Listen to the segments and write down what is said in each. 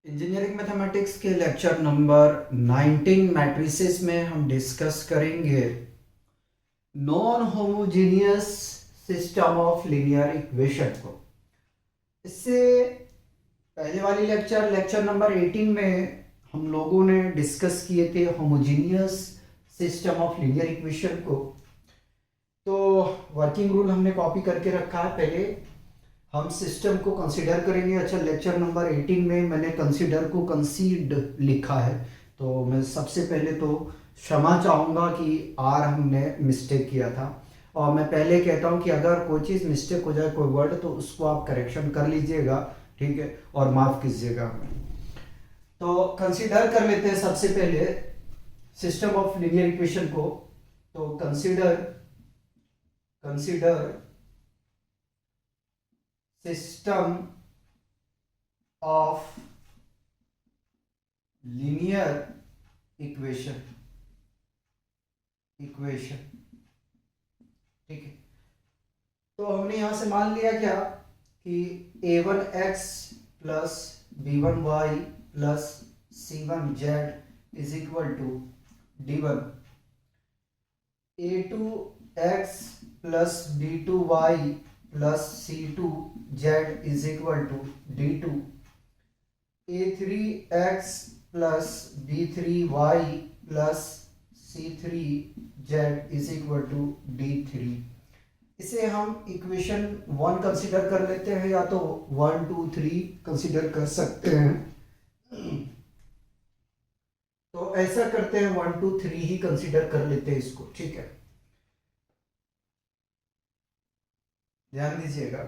Engineering mathematics के lecture number 19 matrices में हम डिस्कस करेंगे non homogeneous system of linear equation को। इससे पहले वाली लेक्चर नंबर 18 में हम लोगों ने डिस्कस किए थे homogeneous system of linear equation को। तो वर्किंग रूल हमने कॉपी करके रखा है। पहले हम सिस्टम को कंसीडर करेंगे। अच्छा, लेक्चर नंबर 18 में मैंने कंसीडर को कंसीड लिखा है, तो मैं सबसे पहले तो क्षमा चाहूँगा कि आर हमने मिस्टेक किया था। और मैं पहले कहता हूँ कि अगर कोई चीज़ मिस्टेक हो जाए, कोई वर्ड, तो उसको आप करेक्शन कर लीजिएगा, ठीक है, और माफ़ कीजिएगा। तो कंसीडर कर लेते हैं सबसे पहले सिस्टम ऑफ लीनियर इक्वेशन को। तो consider system of linear equation, ठीक है। तो हमने यहां से मान लिया क्या कि a1x plus b1y plus c1z is equal to d1, a2x plus b2y plus c2z is equal to d2, a3x plus b3y plus c3z is equal to d3। इसे हम इक्वेशन 1 कंसीडर कर लेते हैं, या तो 1 2 3 कंसीडर कर सकते हैं। तो ऐसा करते हैं, 1 2 3 ही कंसीडर कर लेते हैं इसको, ठीक है। ध्यान दीजिएगा,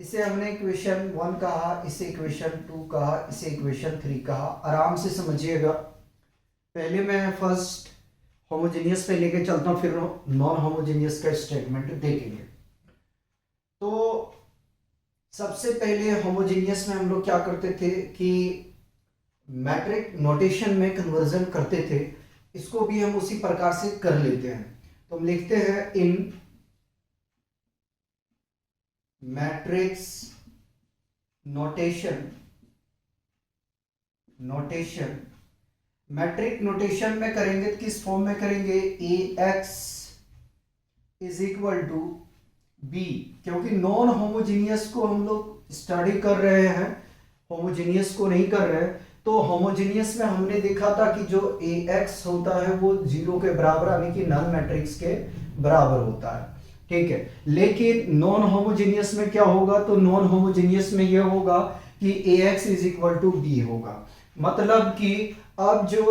इसे हमने इक्वेशन 1 कहा, इसे इक्वेशन 2 कहा, इसे इक्वेशन 3 कहा। आराम से समझिएगा। पहले मैं फर्स्ट होमोजेनियस पे लेके चलता हूं, फिर नॉन होमोजेनियस का स्टेटमेंट देखेंगे। तो सबसे पहले होमोजेनियस में हम लोग क्या करते थे कि मैट्रिक नोटेशन में कन्वर्जन करते थे। इसको भी हम उसी प्रकार से कर लेते हैं। तो हम लिखते हैं in matrix notation matrix notation में करेंगे तो किस फॉर्म में करेंगे, ax is equal to b, क्योंकि नॉन होमोजीनियस को हम लोग स्टडी कर रहे हैं, होमोजीनियस को नहीं कर रहे हैं। तो होमोजीनियस में हमने देखा था कि जो ax होता है वो 0 के बराबर, यानी कि नल मैट्रिक्स के बराबर होता है, ठीक है। लेकिन नॉन होमोजीनियस में क्या होगा, तो नॉन होमोजीनियस में यह होगा कि ax is equal to b होगा। मतलब कि अब जो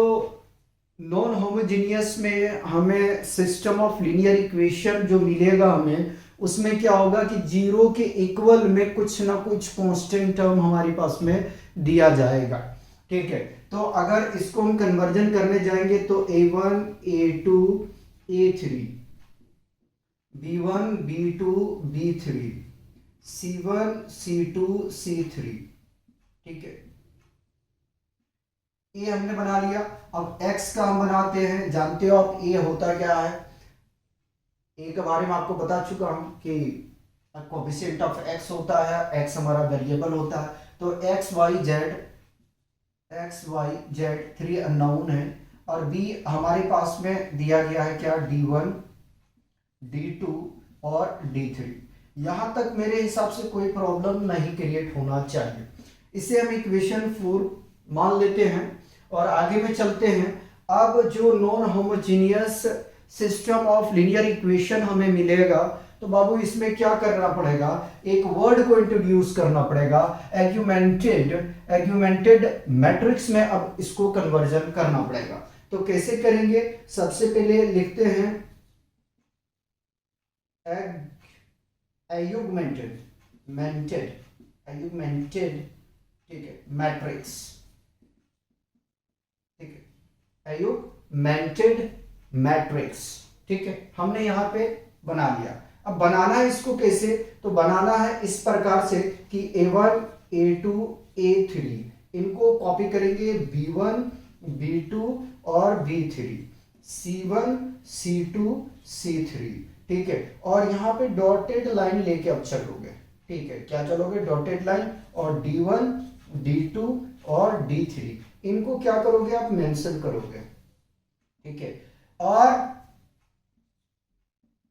नॉन होमोजेनियस में हमें सिस्टम ऑफ लीनियर इक्वेशन जो मिलेगा हमें, उसमें क्या होगा कि 0 के इक्वल में कुछ ना कुछ कांस्टेंट टर्म हमारे पास में दिया जाएगा, ठीक है। तो अगर इसको हम कन्वर्जन करने जाएंगे तो a1 a2 a3 b1 b2 b3 c1 c2 c3, ठीक है। ए हमने बना लिया। अब x का हम बनाते हैं। जानते हो आप ए होता क्या है, ए के बारे में आपको बता चुका हूं कि कोएफिशिएंट ऑफ x होता है, x हमारा वेरिएबल होता है। तो x y z 3 अननोन है, और b हमारे पास में दिया गया है क्या, d1 d2 और d3। यहां तक मेरे हिसाब से कोई प्रॉब्लम नहीं क्रिएट होना चाहिए। इसे हम इक्वेशन 4 मान लेते हैं और आगे में चलते हैं। अब जो non homogeneous system of linear equation हमें मिलेगा, तो बाबू इसमें क्या करना पड़ेगा, एक वर्ड को इंट्रोड्यूस करना पड़ेगा, एग्यूमेंटेड मैट्रिक्स में अब इसको कन्वर्जन करना पड़ेगा। तो कैसे करेंगे, सबसे पहले लिखते हैं एग्यूमेंटेड, ठीक है, मैट्रिक्स, ठीक है, एग्यूमेंटेड मैट्रिक्स, ठीक है। हमने यहां पे बना लिया। अब बनाना है इसको कैसे, तो बनाना है इस प्रकार से कि a1 a2 a3 इनको कॉपी करेंगे, b1 b2 और b3, c1 c2 c3, ठीक है। और यहां पे डॉटेड लाइन लेके अब चलोगे, ठीक है। क्या चलोगे, डॉटेड लाइन, और d1 D2 और D3, इनको क्या करोगे आप मेंशन करोगे, ठीक है। और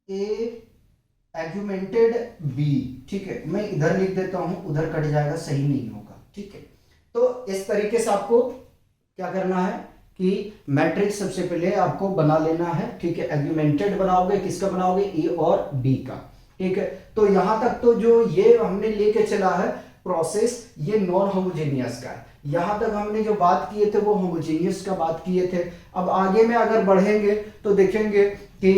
ए एग्यूमेंटेड बी, ठीक है, मैं इधर लिख देता हूं, उधर कट जाएगा, सही नहीं होगा, ठीक है। तो इस तरीके से आपको क्या करना है कि मैट्रिक्स सबसे पहले आपको बना लेना है, ठीक है। एग्यूमेंटेड बनाओगे, किसका बनाओगे, ए और बी का, ठीक है। तो यहां तक तो जो ये हमने लेके चला है प्रोसेस, ये नॉन होमोजेनियस का है। यहां तक हमने जो बात किए थे वो होमोजेनियस का बात किए थे। अब आगे में अगर बढ़ेंगे तो देखेंगे कि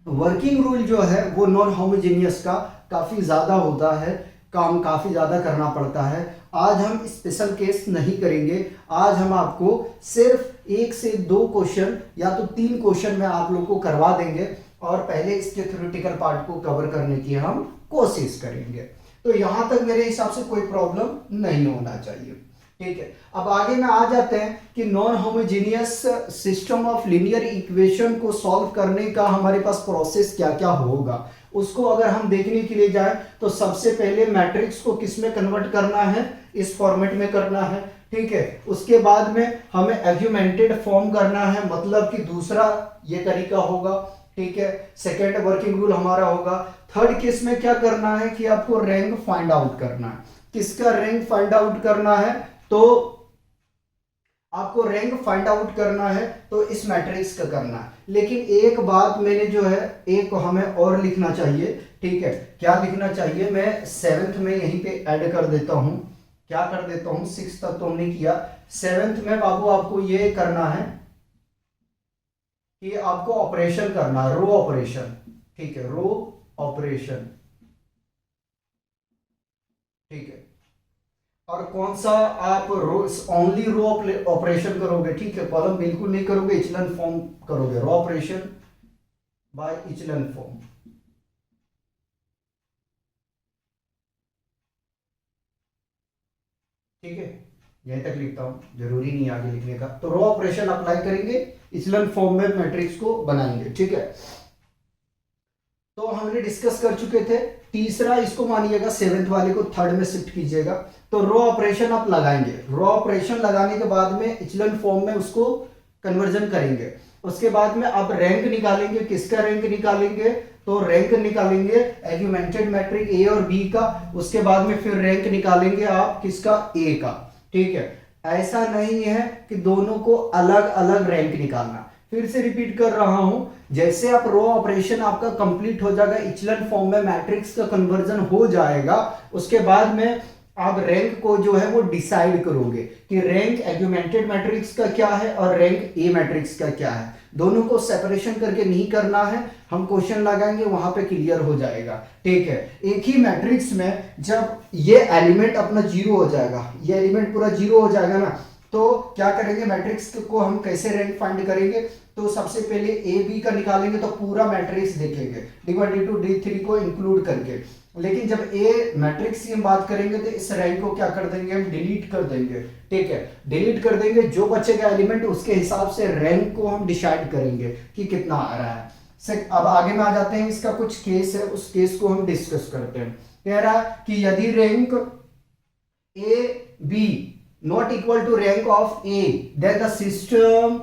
वर्किंग रूल जो है वो नॉन होमोजेनियस का काफी ज्यादा होता है, काम काफी ज्यादा करना पड़ता है। आज हम स्पेशल केस नहीं करेंगे, आज हम आपको सिर्फ 1 से 2 क्वेश्चन या तो 3 क्वेश्चन में आप लोग को करवा देंगे और पहले इसके थ्योरेटिकल पार्ट को कवर करने की हम कोशिश करेंगे। तो यहां तक मेरे हिसाब से कोई प्रॉब्लम नहीं होना चाहिए, ठीक है। अब आगे में आ जाते हैं कि non homogeneous system of linear equation को सॉल्व करने का हमारे पास प्रोसेस क्या क्या होगा, उसको अगर हम देखने के लिए जाए तो सबसे पहले मैट्रिक्स को किस में कन्वर्ट करना है, इस फॉर्मेट में करना है, ठीक है। उसके बाद में हमें एग्यूमेंटेड फॉर्म करना है, मतलब कि दूसरा ये तरीका होगा, ठीक है। सेकेंड वर्किंग रूल हमारा होगा। थर्ड केस में क्या करना है कि आपको रैंक फाइंड आउट करना है। किसका रैंक फाइंड आउट करना है, तो आपको रैंक फाइंड आउट करना है तो इस मैट्रिक्स का करना है। लेकिन एक बात मैंने जो है एक हमें और लिखना चाहिए, ठीक है। क्या लिखना चाहिए, मैं 7th में यहीं पे ऐड कर देता हूं, क्या कर देता हूं, 6 तक तो हमने किया, 7th में बाबू आपको ये करना है कि आपको ऑपरेशन करना है, रो ऑपरेशन, ठीक है, रो ऑपरेशन, ठीक है। और कौन सा आप रो, ओनली रो ऑपरेशन करोगे, ठीक है, कॉलम बिल्कुल नहीं करोगे, इचलन फॉर्म करोगे, रो ऑपरेशन बाय इचलन फॉर्म, ठीक है। यहीं तक लिखता हूं, जरूरी नहीं आगे लिखने का। तो रो ऑपरेशन अप्लाई करेंगे, इचलन फॉर्म में मैट्रिक्स को बनाएंगे, ठीक है। तो हमने डिस्कस कर चुके थे। तीसरा इसको मानिएगा, 7th वाले को 3rd में शिफ्ट कीजिएगा। तो रो ऑपरेशन आप लगाएंगे, रो ऑपरेशन लगाने के बाद में इचलन फॉर्म में उसको कन्वर्जन करेंगे। उसके बाद में आप रैंक निकालेंगे, किसका रैंक निकालेंगे, तो रैंक निकालेंगे एग्यूमेंटेड मैट्रिक ए और बी का। उसके बाद में फिर रैंक निकालेंगे आप किसका, ए का, ठीक है। ऐसा नहीं है कि दोनों को अलग अलग रैंक निकालना। फिर से रिपीट कर रहा हूं, जैसे आप रो ऑपरेशन आपका कंप्लीट हो जाएगा, इचलन फॉर्म में मैट्रिक्स का कन्वर्जन हो जाएगा, उसके बाद में आप रैंक को जो है वो डिसाइड करोगे कि रैंक एग्यूमेंटेड मैट्रिक्स का क्या है और रैंक ए मैट्रिक्स का क्या है। दोनों को सेपरेशन करके नहीं करना है, हम क्वेश्चन लगाएंगे वहां पे क्लियर हो जाएगा, ठीक है। एक ही मैट्रिक्स में जब ये एलिमेंट अपना 0 हो जाएगा, ये एलिमेंट पूरा 0 हो जाएगा ना, तो क्या करेंगे, मैट्रिक्स को हम कैसे रैंक फाइंड करेंगे, तो सबसे पहले ए बी का निकालेंगे तो पूरा मैट्रिक्स देखेंगे, D1 D2 D3 को इंक्लूड करके। लेकिन जब ए मैट्रिक्स की हम बात करेंगे तो इस रैंक को क्या कर देंगे, हम डिलीट कर देंगे, ठीक है, डिलीट कर देंगे। जो बचेगा एलिमेंट उसके हिसाब से रैंक को हम डिसाइड करेंगे कि कितना आ रहा है। अब आगे में आ जाते हैं, इसका कुछ केस है, उस केस को हम डिस्कस करते हैं। कह रहा है कि यदि rank A B not equal to rank of A, then the system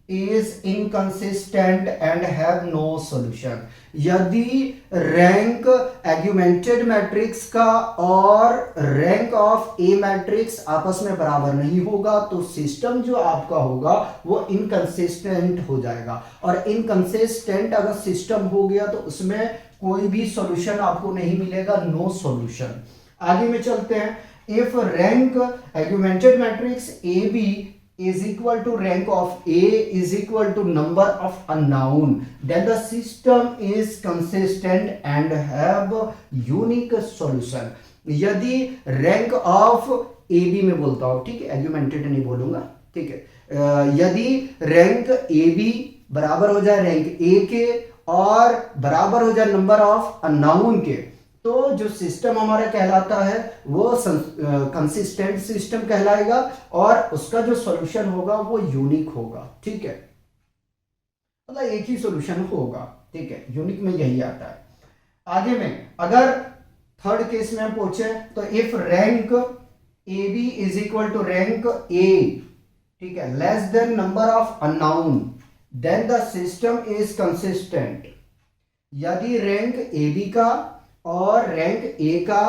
is inconsistent and have no solution। यदि रैंक एग्यूमेंटेड मैट्रिक्स का और रैंक ऑफ ए मैट्रिक्स आपस में बराबर नहीं होगा तो सिस्टम जो आपका होगा वो इनकंसिस्टेंट हो जाएगा। और इनकंसिस्टेंट अगर सिस्टम हो गया तो उसमें कोई भी सॉल्यूशन आपको नहीं मिलेगा, नो सॉल्यूशन। आगे में चलते हैं। If rank augmented matrix AB is equal to rank of A is equal to number of unknown, then the system is consistent and have unique solution। यदि rank of AB में बोलता हूं, ठीक है, augmented नहीं बोलूंगा, ठीक है। यदि rank AB बराबर हो जाए रैंक A के और बराबर हो जाए नंबर ऑफ अननोन के, तो जो सिस्टम हमारा कहलाता है वो कंसिस्टेंट सिस्टम कहलाएगा और उसका जो सॉल्यूशन होगा वो यूनिक होगा, ठीक है, मतलब एक ही सॉल्यूशन होगा, ठीक है, यूनिक में यही आता है। आगे में अगर थर्ड केस में हम पूछे तो if rank A B is equal to rank A, ठीक है, less than number of unknown, then the system is consistent. यदि रैंक ए बी का और रैंक ए का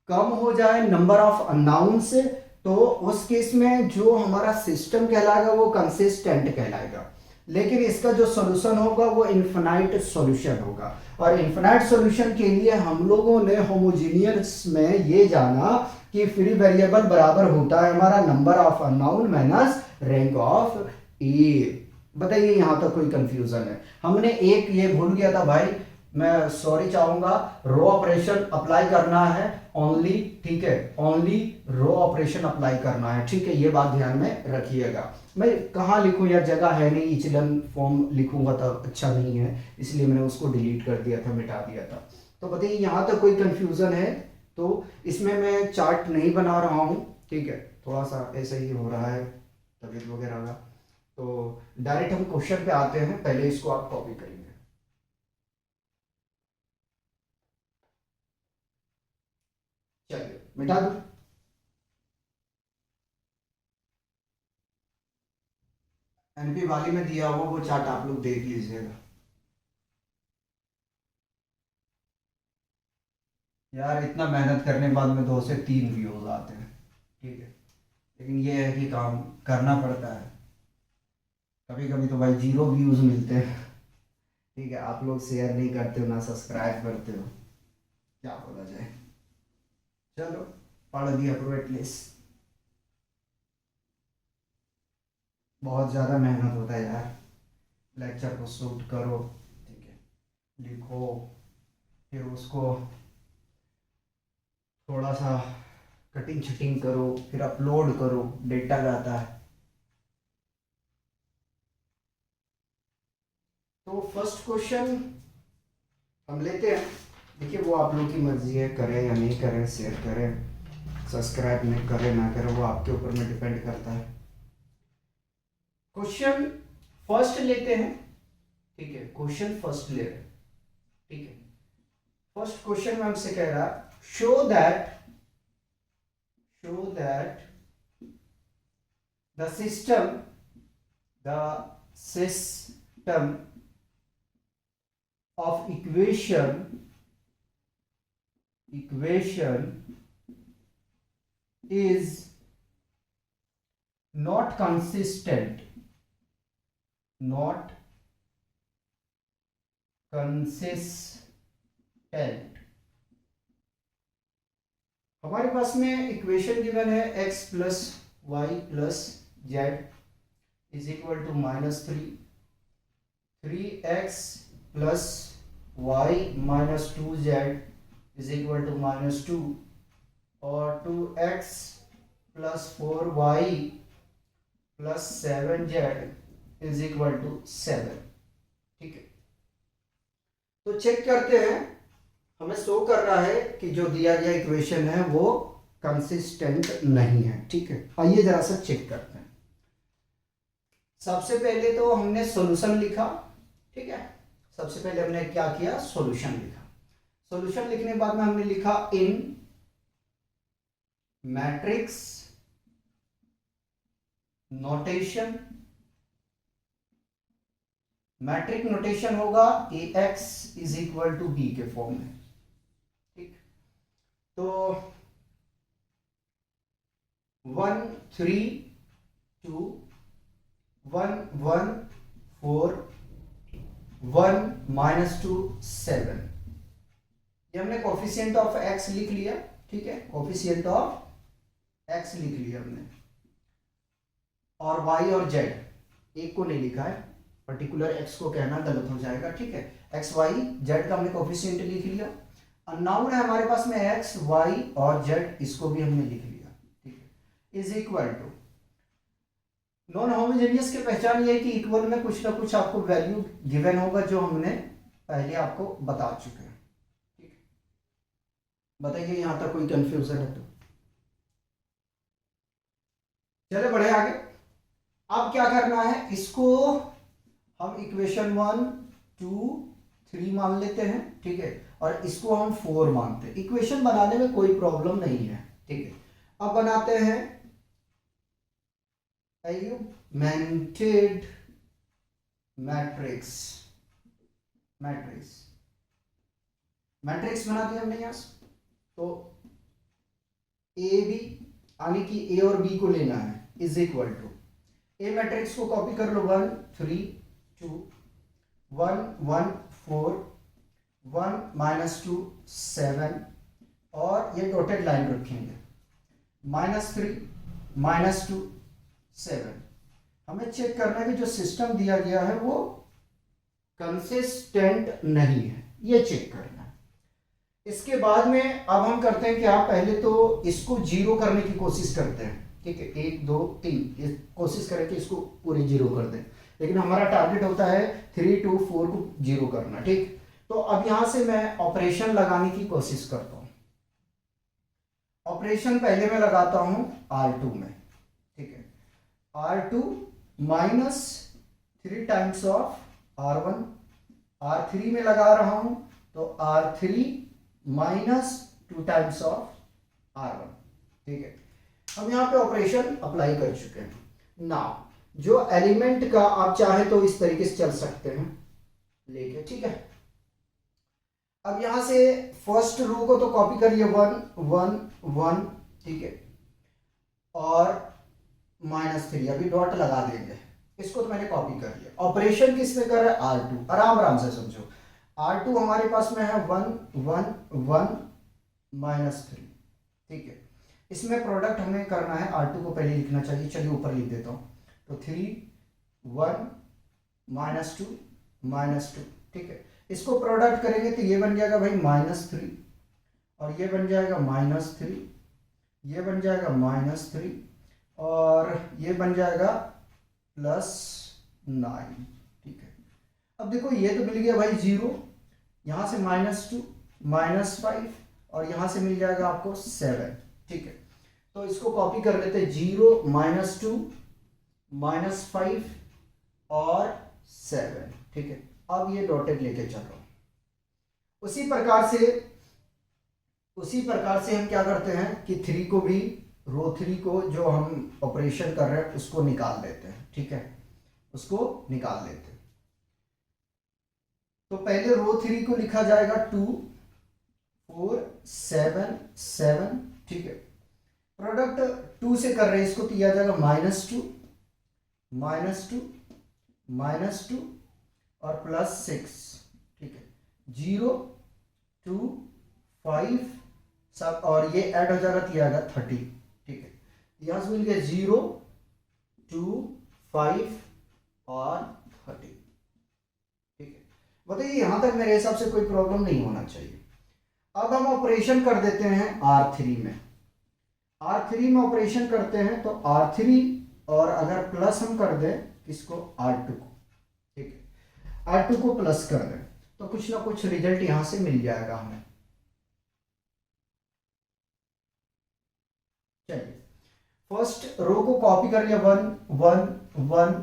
कम हो जाए नंबर ऑफ अननाउन से, तो उस केस में जो हमारा सिस्टम कहलाएगा वो कंसिस्टेंट कहलाएगा। लेकिन इसका जो सॉल्यूशन होगा वो इन्फिनाइट सॉल्यूशन होगा। और इन्फिनाइट सॉल्यूशन के लिए हम लोगों ने होमोजीनियस में ये जाना कि फ्री वेरिएबल बराबर होता है हमारा number of unknown minus rank of A. बताइए यहां तक कोई कंफ्यूजन है? हमने एक ये भूल गया था भाई, मैं सॉरी चाहूंगा, रो ऑपरेशन अप्लाई करना है ओनली, ठीक है, ओनली रो ऑपरेशन अप्लाई करना है, ठीक है, ये बात ध्यान में रखिएगा। मैं कहाँ लिखूं यार, जगह है नहीं, इचलन फॉर्म लिखूंगा तो अच्छा नहीं है, इसलिए मैंने उसको डिलीट कर दिया था, मिटा दिया था। तो बताइए यहाँ तक कोई कंफ्यूजन है? तो इसमें मैं चार्ट नहीं बना रहा हूँ, ठीक है, थोड़ा सा ऐसा ही हो रहा है तबीयत वगैरह का। तो डायरेक्ट हम क्वेश्चन पे आते हैं, पहले इसको आप कॉपी करेंगे। चलिए मिटा दो। एनपी वाली में दिया हुआ वो चार्ट आप लोग देख लीजिएगा। यार इतना मेहनत करने के बाद में 2 से 3 व्यूज आते हैं, ठीक है, लेकिन ये है कि काम करना पड़ता है। कभी कभी तो भाई 0 व्यूज मिलते हैं, ठीक है, आप लोग शेयर नहीं करते हो ना सब्सक्राइब करते हो, क्या बोला जाए। चलो पढ़ दिया करो एटलीस्ट। बहुत ज़्यादा मेहनत होता है यार, लेक्चर को शूट करो, ठीक है, लिखो, फिर उसको थोड़ा सा कटिंग छटिंग करो, फिर अपलोड करो, डेटा जाता है। तो फर्स्ट क्वेश्चन हम लेते हैं। देखिए वो आप लोग की मर्जी है, करें या नहीं करें, शेयर करें, सब्सक्राइब नहीं करें ना करें, वो आपके ऊपर में डिपेंड करता है। क्वेश्चन फर्स्ट लेते हैं, ठीक है, क्वेश्चन फर्स्ट ले रहे हैं, ठीक है। फर्स्ट क्वेश्चन में हमसे कह रहा है show that the system of equation is not consistent हमारे पास में इक्वेशन गिवन है x plus y plus z is equal to -3 plus y minus 2z is equal to -2 और 2x plus 4y plus 7z is equal to 7, ठीक है। तो check करते हैं, हमें शो कर रहा है कि जो दिया गया इक्वेशन है वो कंसिस्टेंट नहीं है, ठीक है। आइए जरा सा चेक करते हैं। सबसे पहले तो हमने सॉल्यूशन लिखा, ठीक है, सबसे पहले हमने क्या किया, सॉल्यूशन लिखा। सॉल्यूशन लिखने के बाद में हमने लिखा in matrix notation, matrix notation होगा ax is equal to B के फॉर्म में, ठीक। तो 1 3 2 1 1 4 1 -2 7, ये हमने कोफिशिएंट ऑफ x लिख लिया, ठीक है, कोफिशिएंट ऑफ x लिख लिया हमने। और y और z एक को नहीं लिखा है, पर्टिकुलर x को कहना गलत हो जाएगा, ठीक है। x y z का हमने कोफिशिएंट लिख लिया। अननोन है हमारे पास में x y और z, इसको भी हमने लिख लिया, ठीक है, is equal to non homogeneous की पहचान ये है कि इक्वल में कुछ ना कुछ आपको वैल्यू गिवन होगा, जो हमने पहले आपको बता चुके हैं, ठीक है। बताइए यहां तक कोई कंफ्यूजन है तो चले बढ़े आगे। अब क्या करना है, इसको हम इक्वेशन 1 2 3 मान लेते हैं, ठीक है, और इसको हम 4 मानते हैं। इक्वेशन बनाने में कोई प्रॉब्लम नहीं है, ठीक है। अब बनाते हैं ऑगमेंटेड मैट्रिक्स। मैट्रिक्स बना दिया हमने यहां से। तो ए बी यानी कि ए और बी को लेना है is equal to, A matrix को कॉपी कर लो 1 3 2 1 1 4 1 -2 7 और ये डॉटेड लाइन रखेंगे -3 -2 7। हमें चेक करना है कि जो सिस्टम दिया गया है वो कंसिस्टेंट नहीं है, ये चेक करना है। इसके बाद में अब हम करते हैं कि आप पहले तो इसको जीरो करने की कोशिश करते हैं, ठीक है। 1 2 3 कोशिश करें कि इसको पूरे जीरो कर दें, लेकिन हमारा टारगेट होता है 3 2 4 को जीरो करना, ठीक। तो अब यहां से मैं ऑपरेशन लगाने की कोशिश करता हूं। ऑपरेशन पहले मैं लगाता हूं R2 में, ठीक है। R2 -3 times of R1, R3 में लगा रहा हूं तो R3 -2 टाइम्स ऑफ R1, ठीक है। हम यहां पे ऑपरेशन अप्लाई कर चुके हैं। नाउ जो एलिमेंट का आप चाहे तो इस तरीके से चल सकते हैं लेके, ठीक है। अब यहां से फर्स्ट रो को तो कॉपी करिए 1 1 1, ठीक है, और -3 अभी डॉट लगा देंगे, इसको तो मैंने कॉपी कर लिया। ऑपरेशन किस में कर रहा है R2, आराम आराम से समझो। R2 हमारे पास में है 1 1 1 -3, ठीक है। इसमें प्रोडक्ट हमें करना है, R2 को पहले लिखना चाहिए, चलिए ऊपर लिख देता हूं। तो 3 1 -2 -2, ठीक है। इसको प्रोडक्ट करेंगे तो ये बन जाएगा भाई -3 और ये बन जाएगा -3, ये बन जाएगा -3 और ये बन जाएगा +9, ठीक है। अब देखो ये तो मिल गया भाई 0, यहां से -2 -5 और यहां से मिल जाएगा आपको 7, ठीक है। तो इसको कॉपी कर लेते हैं 0 -2 -5 और 7, ठीक है। अब ये डॉटेड लेके चल रहा हूं। उसी प्रकार से हम क्या करते हैं कि 3 को भी, रो 3 को जो हम ऑपरेशन कर रहे हैं उसको निकाल देते हैं, ठीक है, उसको निकाल लेते हैं। तो पहले रो 3 को लिखा जाएगा 2 4 7 7, ठीक है। प्रोडक्ट 2 से कर रहे हैं, इसको किया जाएगा -2 -2 -2 और +6, ठीक है। 0 2 5 सब और ये ऐड हो जाएगा तो आएगा 30, ठीक है। यहां से मिल गया 0 2 5 और 30, ठीक है। बताइए यहां तक मेरे हिसाब से कोई प्रॉब्लम नहीं होना चाहिए। अब हम ऑपरेशन कर देते हैं R3 में। R3 में ऑपरेशन करते हैं तो R3 और अगर प्लस हम कर दें इसको R2 को, ठीक है, R2 को प्लस कर दें तो कुछ ना कुछ रिजल्ट यहां से मिल जाएगा हमें। चलिए फर्स्ट रो को कॉपी कर लिया 1 1 1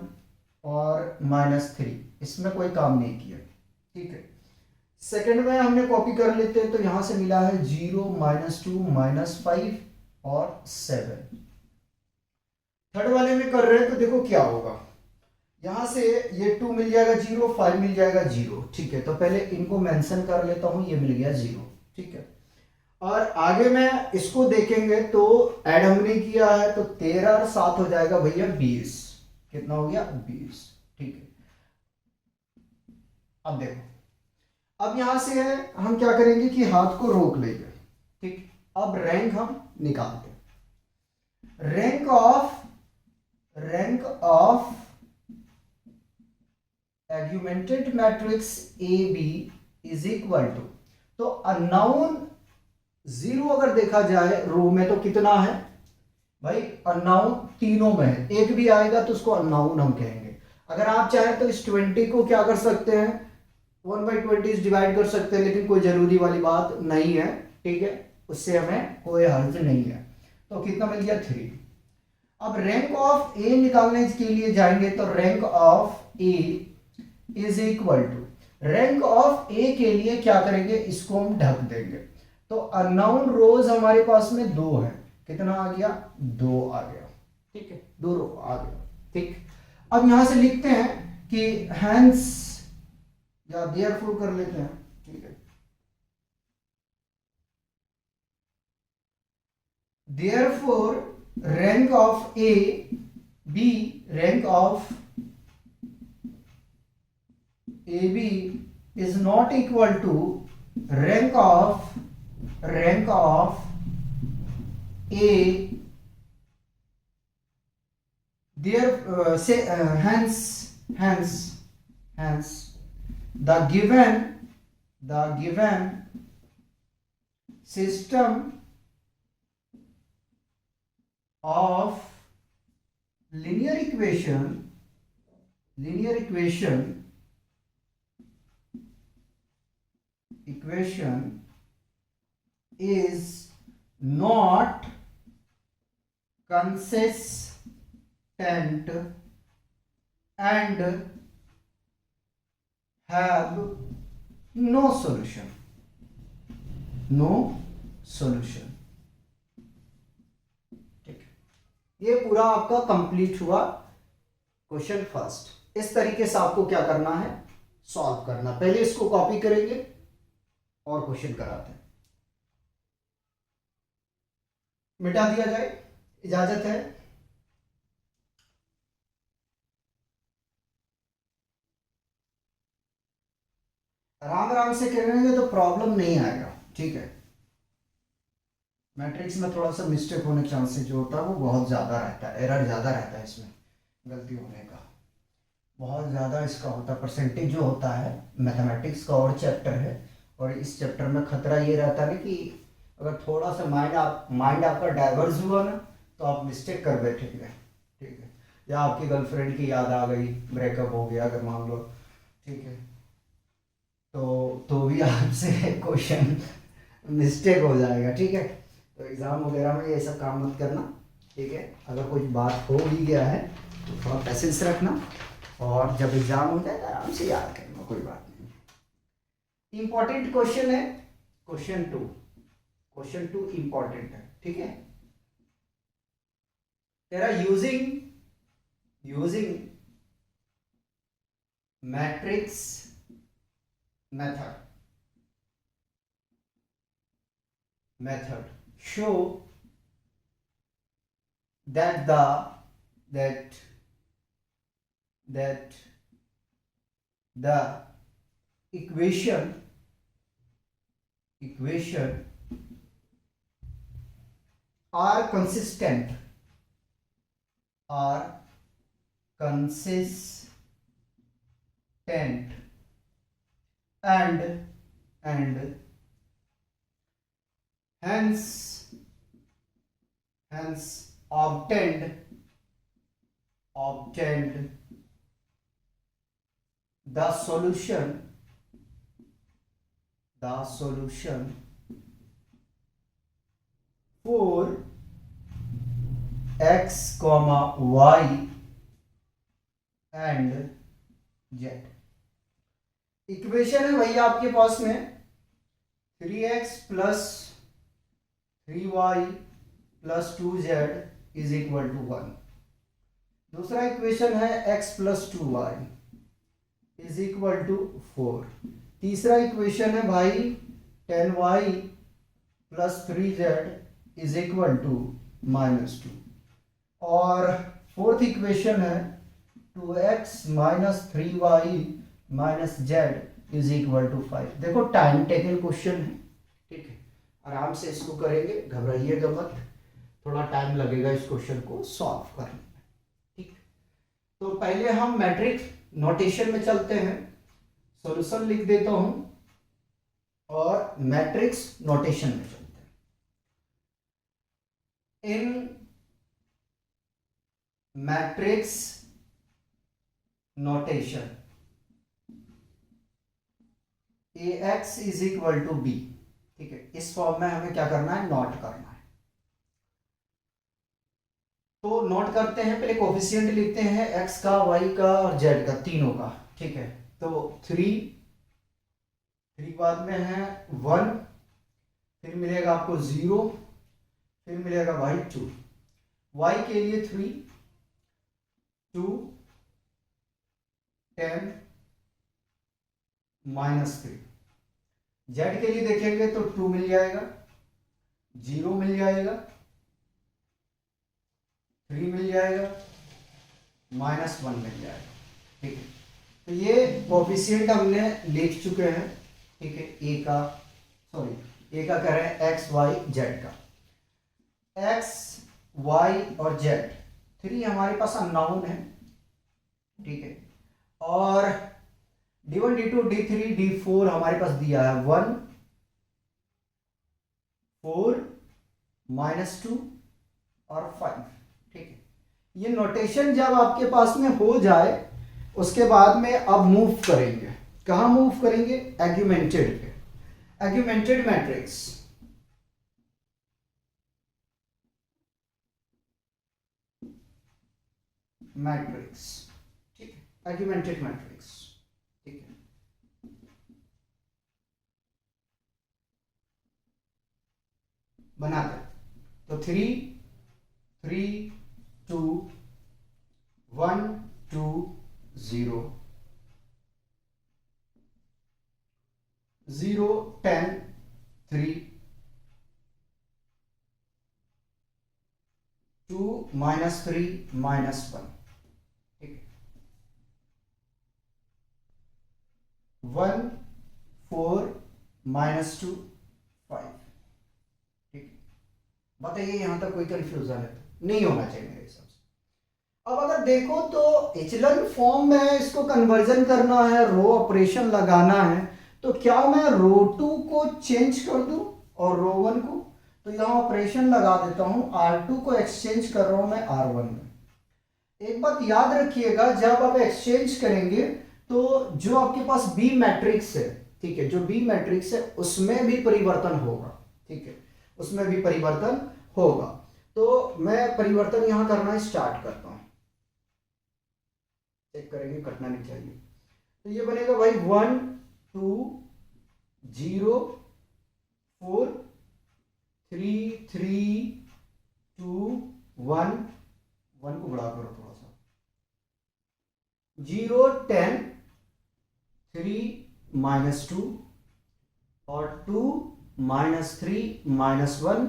और -3, इसमें कोई काम नहीं किया, ठीक है। सेकंड में हमने कॉपी कर लेते हैं तो यहां से मिला है 0 -2 -5 और 7। थर्ड वाले में कर रहे हैं तो देखो क्या होगा, यहां से ये 2 मिल जाएगा 0, 5 मिल जाएगा 0, ठीक है। तो पहले इनको मेंशन कर लेता हूं, ये मिल गया 0, ठीक है। और आगे में इसको देखेंगे तो ऐड हमने किया है तो 13 और 7 हो जाएगा भैया 20, कितना हो गया 20, ठीक है। अब देखो, अब यहां से हम क्या करेंगे कि हाथ को रोक लेंगे, ठीक। अब रैंक हम निकालते हैं। Rank of augmented matrix A B is equal to, तो अननोन 0 अगर देखा जाए रो में तो कितना है भाई, अननोन तीनों में है, एक भी आएगा तो उसको अननोन हम कहेंगे। अगर आप चाहें तो इस 20 को क्या कर सकते हैं, 1/20 डिवाइड कर सकते हैं, लेकिन कोई जरूरी वाली बात नहीं है, ठीक है, उससे हमें कोई हर्ज नहीं है। तो कितना मिल गया 3। अब रैंक ऑफ ए निकालने के लिए जाएंगे तो rank of A is equal to, rank of A के लिए क्या करेंगे, इसको हम ढक देंगे। तो अननोन रोज हमारे पास में 2 है, कितना आ गया, 2 आ गया, ठीक है, 2 रो आ गया, ठीक। अब यहां से लिखते हैं कि हैंस या देयरफॉर कर लेते हैं, ठीक है, therefore rank of A B, rank of A B is not equal to rank of A, there say hence the given system of linear equation is not consistent and have no solution, ठीक है। ये पूरा आपका complete हुआ question first. इस तरीके से आपको क्या करना है, सॉल्व करना। पहले इसको कॉपी करेंगे और क्वेश्चन कराते हैं। मिटा दिया जाए, इजाजत है। आराम आराम से करेंगे तो प्रॉब्लम नहीं आएगा, ठीक है। मैट्रिक्स में थोड़ा सा मिस्टेक होने के चांसेस जो होता है वो बहुत ज़्यादा रहता है, एरर ज़्यादा रहता है, इसमें गलती होने का बहुत ज़्यादा इसका होता है। परसेंटेज जो होता है मैथमेटिक्स का और चैप्टर है, और इस चैप्टर में खतरा ये रहता है कि अगर थोड़ा सा माइंड आपका डाइवर्स हुआ ना तो आप मिस्टेक कर बैठेंगे, ठीक है। या आपकी गर्लफ्रेंड की याद आ गई, ब्रेकअप हो गया अगर मान लो, ठीक है, तो भी आपसे क्वेश्चन मिस्टेक हो जाएगा, ठीक है। तो एग्ज़ाम वगैरह में ये सब काम मत करना, ठीक है। अगर कुछ बात हो भी गया है तो थोड़ा पैसेंस रखना, और जब एग्ज़ाम हो जाए तो आराम से याद करना, कोई बात नहीं। इंपॉर्टेंट क्वेश्चन है क्वेश्चन टू इंपॉर्टेंट है, ठीक है। तेरा using matrix method show that the equation are consistent and hence obtained the solution for x, y and z। Equation है भैया आपके पास में 3x plus 3y plus 2z is equal to 1। दूसरा इक्वेशन है x plus 2y is equal to 4। तीसरा equation है भाई 10y plus 3z is equal to -2। और फोर्थ इक्वेशन है 2x minus 3y minus z is equal to 5। देखो time taken question है, ठीक है। आराम से इसको करेंगे, घबराइएगा मत, थोड़ा टाइम लगेगा इस क्वेश्चन को सॉल्व करने में, ठीक। तो पहले हम मैट्रिक्स नोटेशन में चलते हैं, सॉल्यूशन लिख देता हूं और मैट्रिक्स नोटेशन में चलते हैं। In matrix notation ax is equal to b, ठीक है। इस फॉर्म में हमें क्या करना है, नोट करना है। तो नोट करते हैं, पहले कोफिशिएंट लिखते हैं x का, y का और z का, तीनों का, ठीक है। तो 3 बाद में है 1, फिर मिलेगा आपको 0, फिर मिलेगा भाई 2, y के लिए 3, 2, 10 -3, z के लिए देखेंगे तो 2 मिल जाएगा, 0 मिल जाएगा, 3 मिल जाएगा, -1 मिल जाएगा। ठीक है, तो ये कोफिशिएंट हमने लिख चुके हैं। ठीक है, ए का कह रहे हैं एक्स वाई जेड का, एक्स वाई और जेड 3 हमारे पास अननोन है। ठीक है, और D1 D2 D3 D4 हमारे पास दिया है 1 4 -2 और 5। ठीक है, ये नोटेशन जब आपके पास में हो जाए उसके बाद में अब मूव करेंगे, कहाँ मूव करेंगे, एग्यूमेंटेड पे, एग्यूमेंटेड मैट्रिक्स। मैट्रिक्स, ठीक है, एग्यूमेंटेड मैट्रिक्स। ठीक है, बनाते तो 3 3 2 1 2 0 0 10 3 2 -3 -1। ठीक है, 1 4 -2 5। ठीक है, बताइए यहां तक कोई कंफ्यूजन है तो नहीं होना चाहिए मेरे हिसाब से। अब अगर देखो तो एचलन फॉर्म में इसको कन्वर्जन करना है, रो ऑपरेशन लगाना है, तो क्या मैं रो 2 को चेंज कर दूं और रो 1 को, तो यहां ऑपरेशन लगा देता हूं, R2 को एक्सचेंज कर रहा हूं मैं R1 में। एक बात याद रखिएगा, जब आप एक्सचेंज करेंगे तो जो आपके पास बी मैट्रिक्स है, ठीक है, जो बी मैट्रिक्स है उसमें भी परिवर्तन होगा। ठीक है, उसमें भी परिवर्तन होगा। तो मैं परिवर्तन यहां करना स्टार्ट करता हूं, चेक करेंगे, कटना नहीं चाहिए। तो ये बनेगा भाई 1 2 0 4 3 3 2 1 1 को बड़ा करो थोड़ा सा, 0 10 3 -2 और 2 -3 -1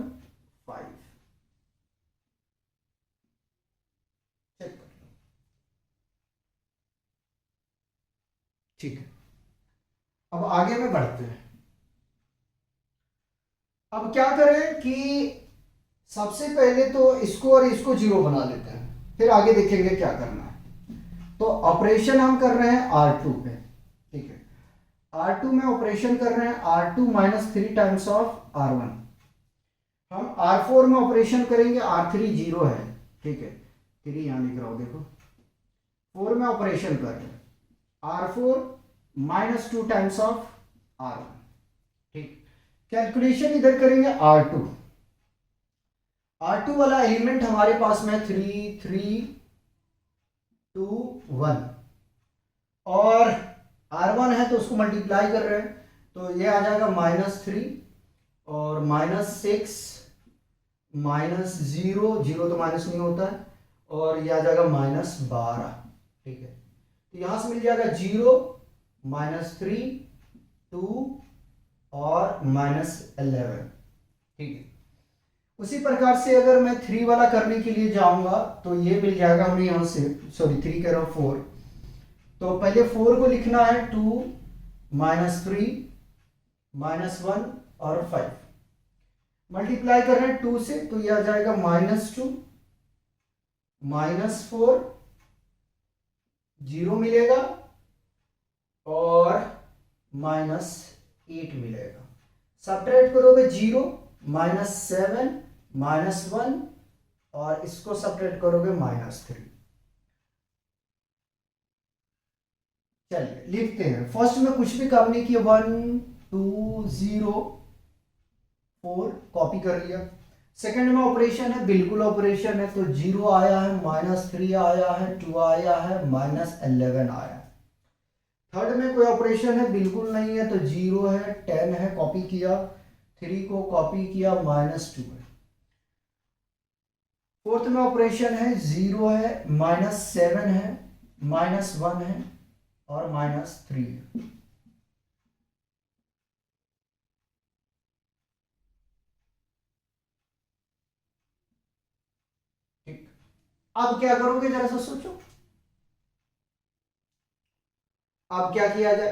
5। चेक कर लो। ठीक है, अब आगे में बढ़ते हैं। अब क्या करें कि सबसे पहले तो इसको और इसको 0 बना लेते हैं, फिर आगे देखेंगे क्या करना है। तो ऑपरेशन हम कर रहे हैं R2 पे। ठीक है, R2 में ऑपरेशन कर रहे हैं, R2 -3 टाइम्स ऑफ R1। हम R4 में ऑपरेशन करेंगे, R3 0 है। ठीक है, 3 यहां लिख रहा हूं, देखो 4 में ऑपरेशन कर रहे हैं, R4 -2 टाइम्स ऑफ R1। ठीक, कैलकुलेशन इधर करेंगे R2। R2 वाला एलिमेंट हमारे पास में 3 3 2 1 और R1 है तो उसको मल्टीप्लाई कर रहे हैं, तो ये आ जाएगा -3 और -6 -0, 0 तो माइनस नहीं होता है, और ये आ जाएगा -12। ठीक है, तो यहां से मिल जाएगा 0 -3 2 और -11। ठीक है, उसी प्रकार से अगर मैं 3 वाला करने के लिए जाऊंगा तो ये मिल जाएगा हमें यहां से, सॉरी 3 कह रहा हूं 4, तो पहले 4 को लिखना है, 2 -3 -1 और 5 मल्टीप्लाई कर रहे हैं 2 से, तो ये आ जाएगा -2 -4 0 मिलेगा और -8 मिलेगा। सब्ट्रैक्ट करोगे 0 -7 -1 और इसको सब्ट्रैक्ट करोगे -3। चलिए लिखते हैं, फर्स्ट में कुछ भी काम नहीं किया, 1 2 0 4 कॉपी कर लिया। सेकंड में ऑपरेशन है, बिल्कुल ऑपरेशन है, तो 0 आया है, -3 आया है, 2 आया है, -11 आया है। थर्ड में कोई ऑपरेशन है, बिल्कुल नहीं है, तो 0 है, 10 है, कॉपी किया, 3 को कॉपी किया, -2 है। फोर्थ में ऑपरेशन है, 0 है, -7 है, -1 है और -3 है। ठीक, अब क्या करोगे जरा सा सोचो, अब क्या किया जाए।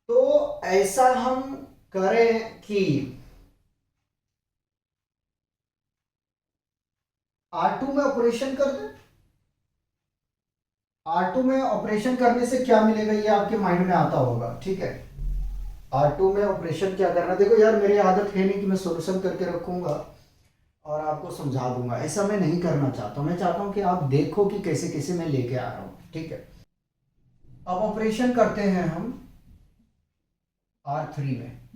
तो ऐसा हम करें कि R2 में ऑपरेशन कर दें। R2 में ऑपरेशन करने से क्या मिलेगा ये आपके माइंड में आता होगा, ठीक है। R2 में ऑपरेशन क्या करना, देखो यार मेरी आदत है नहीं कि मैं सॉल्यूशन करके रखूंगा और आपको समझा दूंगा, ऐसा मैं नहीं करना चाहता हूं। मैं चाहता हूं कि आप देखो कि कैसे कैसे मैं लेके आ रहा हूं, ठीक है। अब ऑपरेशन करते हैं हम R3 में।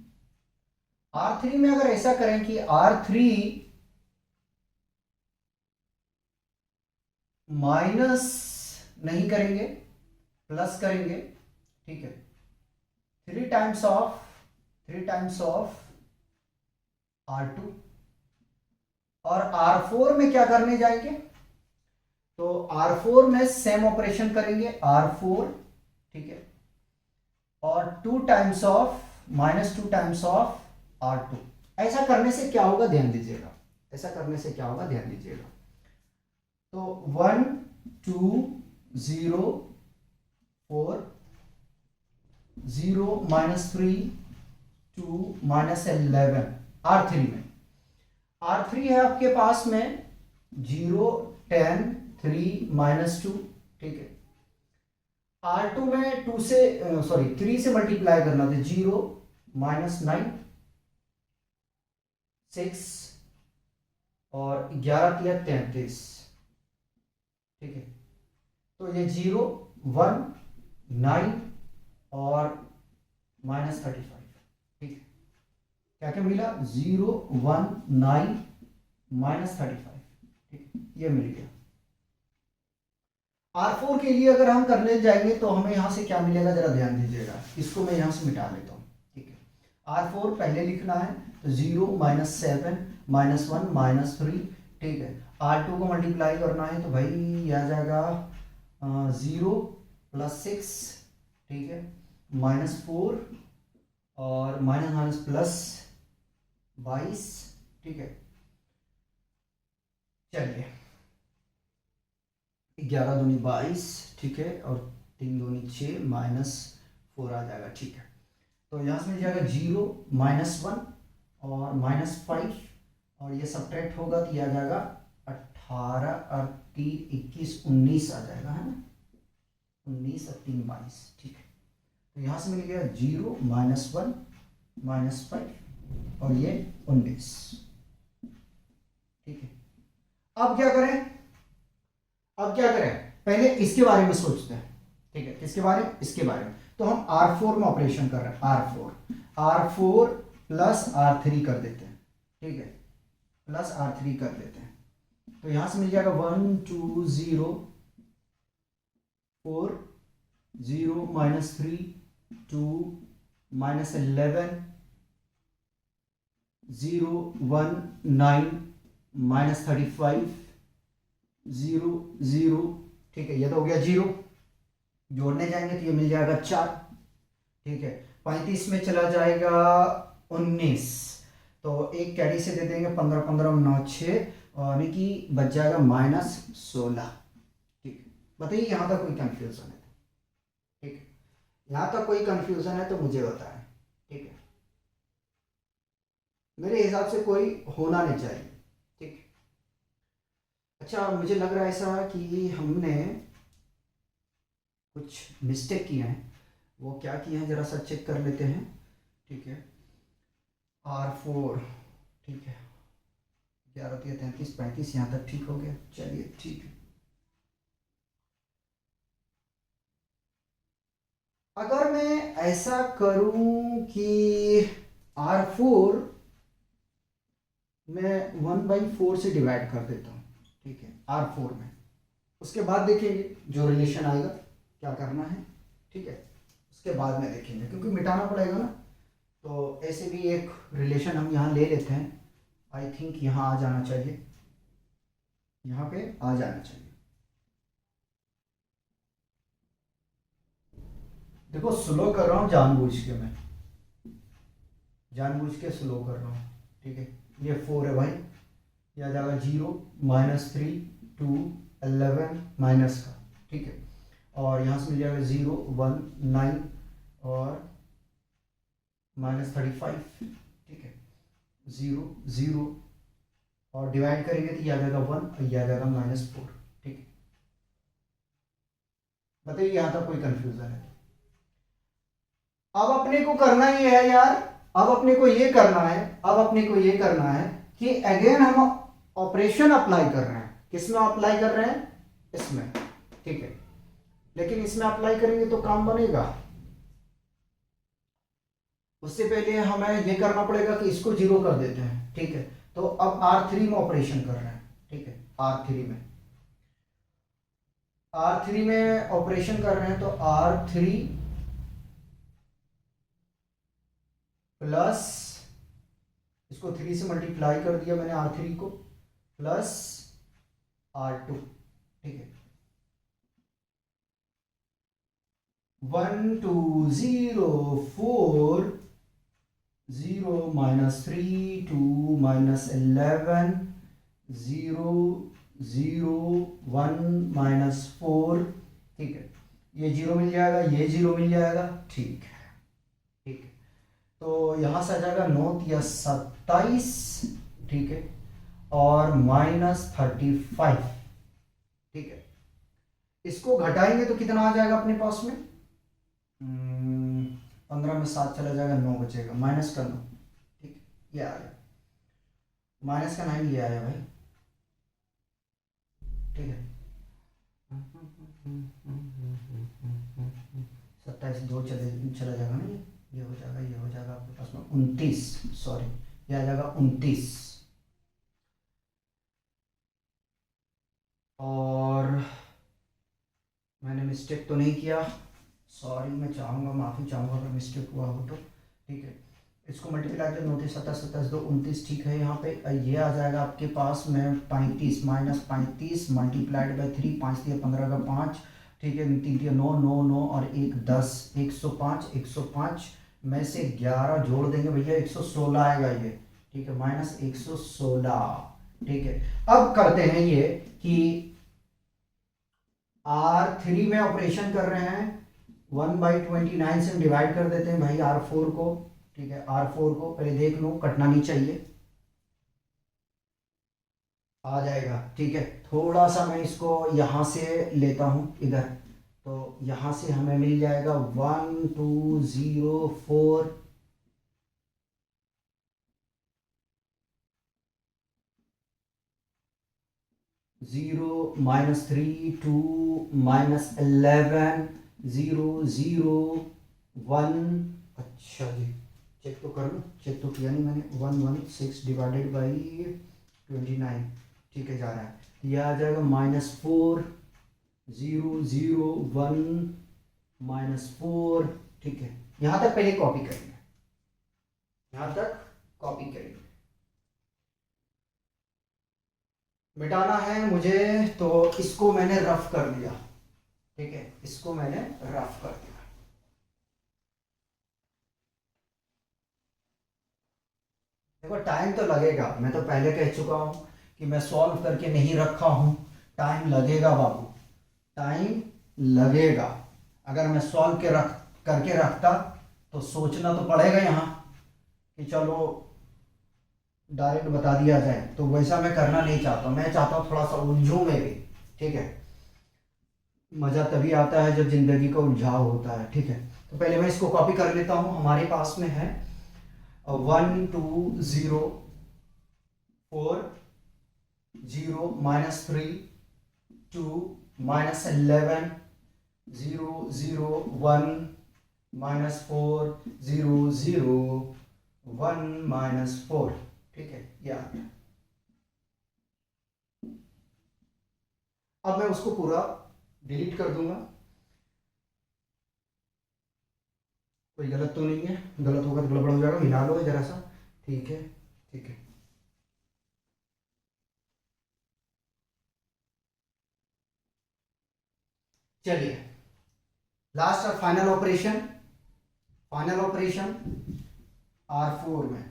R3 में अगर ऐसा करें कि R3 माइनस नहीं करेंगे, प्लस करेंगे, ठीक है। 3 टाइम्स ऑफ R2 और R4 में क्या करने जाएंगे, तो R4 में सेम ऑपरेशन करेंगे, R4, ठीक है, और 2 टाइम्स ऑफ R2। ऐसा करने से क्या होगा ध्यान दीजिएगा, ऐसा करने से क्या होगा ध्यान दीजिएगा। तो 1 2 0 4 0 -3 2 -11 R3 में। R3 है आपके पास में 0 10 3 -2, ठीक है। R2 में 2 से 3 से मल्टीप्लाई करना था, 0 -9 6 और 11 तिया 33, ठीक है। तो ये 0 1 9 और -35, ठीक है। क्या क्या मिला, 0 1 9 -35, ठीक है, ये मिल गया। R4 के लिए अगर हम करने जाएंगे तो हमें यहां से क्या मिलेगा जरा ध्यान दीजिएगा, इसको मैं यहां से मिटा लेता हूं, ठीक है। R4 पहले लिखना है तो 0 -7 -1 -3, ठीक है। R2 को मल्टीप्लाई करना है तो भाई ये आ जाएगा 0 +6, ठीक है, -4 और +22, ठीक है। चलिए 11 दूनी 22, ठीक है, और 3 दूनी 6 -4 आ जाएगा, ठीक है। तो यहाँ से मिल जाएगा 0 -1 और -5 और ये सब्ट्रैक्ट होगा तो ये आ जाएगा 18 और 3 21 19 आ जाएगा, है ना, 19 और 3 22, ठीक है। तो यहाँ से मिल गया 0 -1 -5 और ये 19, ठीक है। अब क्या करें, अब क्या करें, पहले इसके बारे में सोचते हैं, ठीक है। किसके बारे में, इसके बारे में। तो हम R4 में ऑपरेशन कर रहे हैं, R4 प्लस R3 कर देते हैं, ठीक है, प्लस R3 कर देते हैं। तो यहां से मिल जाएगा 1 2 0 4 0 -3 2 -11 0 1 9 -35 0 0, ठीक है। ये तो हो गया 0, जोड़ने जाएंगे तो ये मिल जाएगा 4, ठीक है। 35 में चला जाएगा 19, तो एक कैरी से दे देंगे 15 15 9 6 और यानी कि बच जाएगा -16, ठीक है। बताइए यहाँ तक कोई कंफ्यूजन है, ठीक है, यहाँ तक कोई कंफ्यूजन है तो मुझे बताएं, ठीक है। मेरे हिसाब से कोई होना नहीं चाहिए, ठीक है। अच्छा मुझे लग रहा है ऐसा कि हमने कुछ मिस्टेक किए हैं, वो क्या किए हैं जरा सा चेक कर लेते हैं, ठीक है। R4, ठीक है, 11 33 35 यहाँ तक ठीक हो गया, चलिए ठीक है। अगर मैं ऐसा करूं कि R4 मैं 1/4 से डिवाइड कर देता हूं, ठीक है, R4 में, उसके बाद देखेंगे जो रिलेशन आएगा क्या करना है, ठीक है, उसके बाद में देखेंगे क्योंकि मिटाना पड़ेगा ना। तो ऐसे भी एक रिलेशन हम यहाँ ले लेते हैं, आई थिंक यहाँ आ जाना चाहिए, यहाँ पे आ जाना चाहिए। देखो स्लो कर रहा हूँ जानबूझ के, मैं जानबूझ के स्लो कर रहा हूँ, ठीक है। ये 4 है भाई, ये आ जाएगा 0 -3 2 11 माइनस का, ठीक है। और यहाँ से मिल जाएगा 0 1 9 और -35, ठीक है। 0 0 और डिवाइड करेंगे तो ये आ जाएगा 1 और ये आ जाएगा -4, ठीक है। बताइए यहाँ तक कोई कंफ्यूजन है? अब अपने को करना ही है यार, अब अपने को ये करना है, अब अपने को ये करना है कि अगेन हम ऑपरेशन अप्लाई कर रहे हैं। किसमें अप्लाई कर रहे हैं? इसमें, ठीक है। लेकिन इसमें अप्लाई करेंगे तो काम बनेगा, उससे पहले हमें ये करना पड़ेगा कि इसको 0 कर देते हैं, ठीक है। तो अब R3 में ऑपरेशन कर रहे हैं, ठीक है। R3 में ऑपरेशन कर रहे हैं, तो R3 प्लस, इसको 3 से मल्टीप्लाई कर दिया मैंने R3 को, प्लस R2, ठीक है। 1 2 0 4 0 -3 2 -11 0 0 1 -4, ठीक है। ये 0 मिल जाएगा, ये 0 मिल जाएगा, ठीक है, ठीक है। तो यहाँ से आ जाएगा 9 या 27, ठीक है, और -35, ठीक है। इसको घटाएंगे तो कितना आ जाएगा अपने पास में? 15 में 7 चला जाएगा, 9 बचेगा, माइनस का 9, ठीक है। ये आ गया माइनस का 9, ये आया भाई, ठीक है। 27 2 चला जाएगा ना, ये हो जाएगा, ये हो जाएगा आपके पास में 29, सॉरी ये आ जाएगा 29। और मैंने मिस्टेक तो नहीं किया, सॉरी, मैं चाहूँगा, माफ़ी चाहूँगा अगर मिस्टेक हुआ हो तो, ठीक है। इसको मल्टीप्लाई कर 29 27 27 2 29, ठीक है। यहाँ पे ये आ जाएगा आपके पास में 35 -35 मल्टीप्लाइड बाई 3, 5 दिया 15 का 5, ठीक है। 3 दिया 9 9 9 और 1 10, 105 105 में से 11 जोड़ देंगे भैया, 116 आएगा ये, ठीक है, -116, ठीक है। अब करते हैं ये कि R3 में ऑपरेशन कर रहे हैं, 1/29 से हम डिवाइड कर देते हैं भाई R4 को, ठीक है। R4 को पहले देख लो, कटना नहीं चाहिए, आ जाएगा, ठीक है। थोड़ा सा मैं इसको यहाँ से लेता हूँ इधर, तो यहाँ से हमें मिल जाएगा 1 2 0 4 0 -3 2 -11 0 0 1, अच्छा जी, चेक तो कर लो, चेक तो किया नहीं मैंने, 116 डिवाइडेड बाई 29, ठीक है, जा रहा है। यह आ जाएगा -4 0 0 1 -4, ठीक है। यहाँ तक पहले कॉपी करेंगे, यहाँ तक कॉपी करेंगे, मिटाना है मुझे, तो इसको मैंने रफ कर लिया, ठीक है, इसको मैंने रफ कर दिया। देखो टाइम तो लगेगा, मैं तो पहले कह चुका हूँ कि मैं सॉल्व करके नहीं रखा हूँ, टाइम लगेगा बाबू, टाइम लगेगा। अगर मैं सॉल्व के रख करके रखता तो सोचना तो पड़ेगा यहाँ कि चलो डायरेक्ट बता दिया जाए, तो वैसा मैं करना नहीं चाहता, मैं चाहता हूँ थोड़ा सा उलझूँ में भी, ठीक है। मज़ा तभी आता है जब जिंदगी का उलझाव होता है, ठीक है। तो पहले मैं इसको कॉपी कर लेता हूँ, हमारे पास में है 1 2 0 4 0 -3 2 -11 0 0 1 -4 0 0 1 -4, ठीक है, ये आ गया। अब मैं उसको पूरा डिलीट कर दूंगा, कोई गलत तो नहीं है, गलत होगा तो गड़बड़ हो जाएगा, मिला लो जरा सा, ठीक है, ठीक है। चलिए लास्ट और फाइनल ऑपरेशन, R4 में,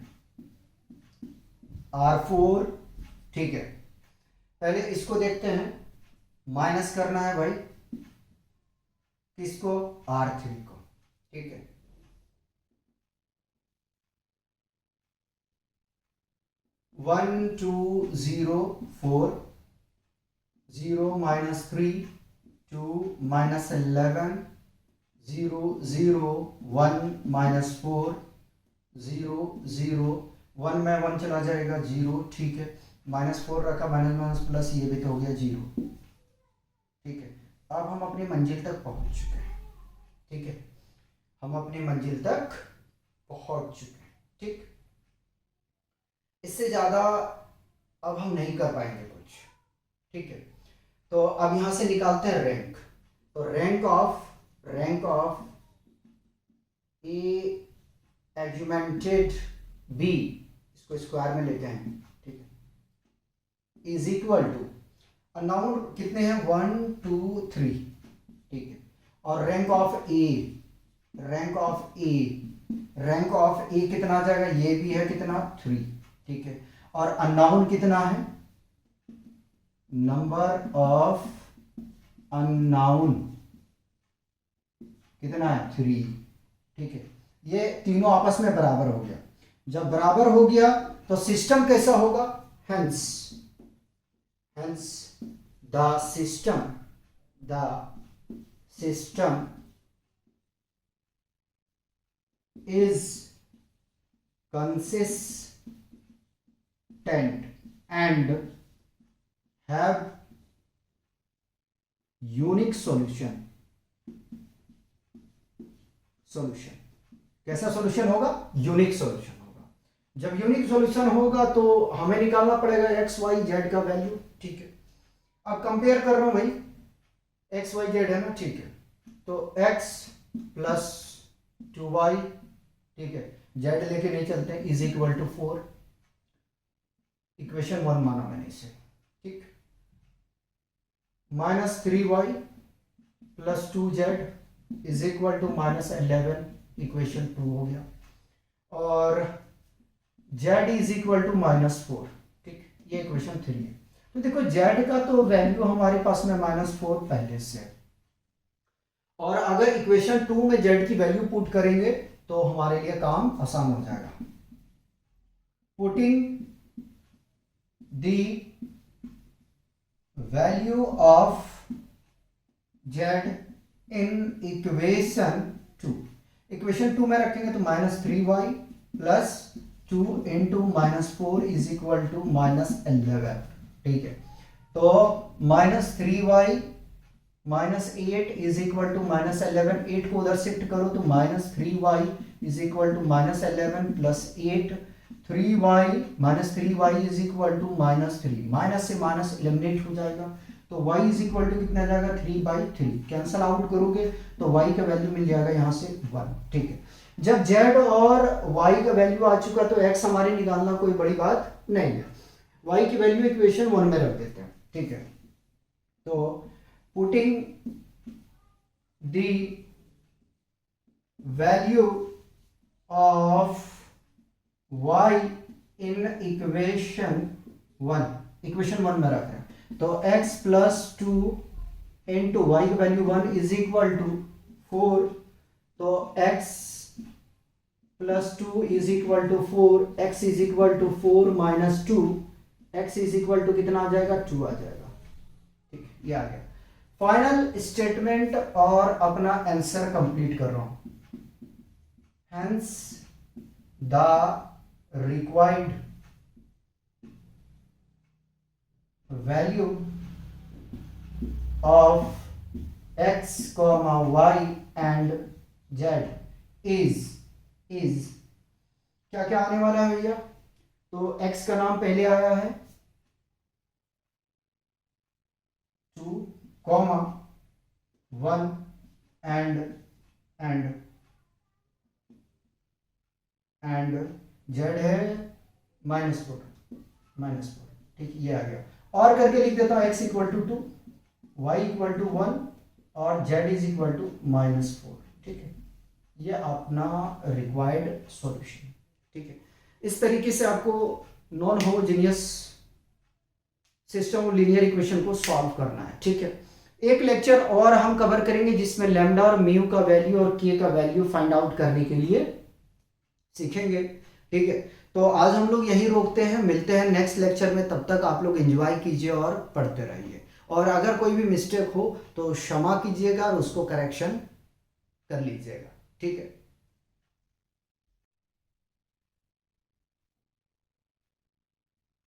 R4, ठीक है। पहले इसको देखते हैं, माइनस करना है भाई किसको, R3 को, ठीक है। 1 2 0 4 0 minus 3 2 minus 11 0 0 1 minus 4 0 0 1 में 1 चला जाएगा 0, ठीक है। -4 रखा, माइनस माइनस प्लस, ये भी तो हो गया 0, ठीक है। अब हम अपनी मंजिल तक पहुंच चुके हैं, ठीक है, हम अपनी मंजिल तक पहुंच चुके हैं, ठीक। इससे ज़्यादा अब हम नहीं कर पाएंगे कुछ, ठीक है। तो अब यहाँ से निकालते हैं रैंक। तो rank of A augmented B, इसको स्क्वायर में लेते हैं, ठीक है, इज इक्वल टू, अनाउन कितने हैं 1 2 3, ठीक है। और रैंक ऑफ ए कितना आ जाएगा, ये भी है कितना 3, ठीक है। और अननाउन कितना है, नंबर ऑफ अननाउन कितना है 3, ठीक है। ये तीनों आपस में बराबर हो गया। जब बराबर हो गया तो सिस्टम कैसा होगा, hence the system is consistent and have unique solution। कैसा सॉल्यूशन होगा, यूनिक सॉल्यूशन होगा। जब यूनिक सॉल्यूशन होगा तो हमें निकालना पड़ेगा एक्स वाई जेड का वैल्यू, ठीक है। अब कंपेयर कर रहा हूं भाई, एक्स वाई जेड है ना, ठीक है। तो x प्लस 2y, ठीक है, जेड लेके नहीं चलते, इज इक्वल टू 4, इक्वेशन 1 माना मैंने इसे, ठीक। -3y plus 2z is equal to -11, equation 2 हो गया। और z इज इक्वल टू -4, ठीक, ये इक्वेशन 3 है। तो देखो z का तो वैल्यू हमारे पास में -4 पहले से है, और अगर इक्वेशन 2 में z की वैल्यू पुट करेंगे तो हमारे लिए काम आसान हो जाएगा। Putting the value of z in equation 2 में रखेंगे तो -3y plus 2 into -4 is equal to -11, ठीक है। तो -3y -8 इज इक्वल टू -11, 8 को उधर शिफ्ट करो तो -3y is equal to -11 plus 8, 3y is equal to -3, minus से माइनस एलिमिनेट हो जाएगा, तो y इज इक्वल टू कितना जाएगा 3/3, कैंसल आउट करोगे तो y का वैल्यू मिल जाएगा यहाँ से 1, ठीक है। जब z और y का वैल्यू आ चुका तो x हमारे निकालना कोई बड़ी बात नहीं है, y की वैल्यू इक्वेशन 1 में रख देते हैं, ठीक है। तो putting the value of y in equation 1 में रख रहे हैं, तो x प्लस 2 इंटू वाई की वैल्यू 1 इज इक्वल टू 4, तो x plus 2 is equal to 4, x is equal to 4 minus 2, x is equal to कितना आ जाएगा 2 आ जाएगा, ठीक है, ये आ गया फाइनल स्टेटमेंट। और अपना आंसर कंप्लीट कर रहा हूं, hence the required value of x, y and z is क्या क्या आने वाला है भैया, तो x का नाम पहले आया है 2, 1 एंड z है -4, ठीक, ये आ गया। और करके लिख देता हूं x equal to 2, y equal to 1 और z इज इक्वल टू -4। ठीक है, ये अपना रिक्वायर्ड सॉल्यूशन। ठीक है, इस तरीके से आपको non homogeneous system of linear equation को सॉल्व करना है। ठीक है, एक लेक्चर और हम कवर करेंगे जिसमें लैम्डा और म्यू का वैल्यू और के का वैल्यू फाइंड आउट करने के लिए सीखेंगे। ठीक है, तो आज हम लोग यही रोकते हैं, मिलते हैं नेक्स्ट लेक्चर में। तब तक आप लोग एंजॉय कीजिए और पढ़ते रहिए, और अगर कोई भी मिस्टेक हो तो क्षमा कीजिएगा और उसको करेक्शन कर लीजिएगा। ठीक है।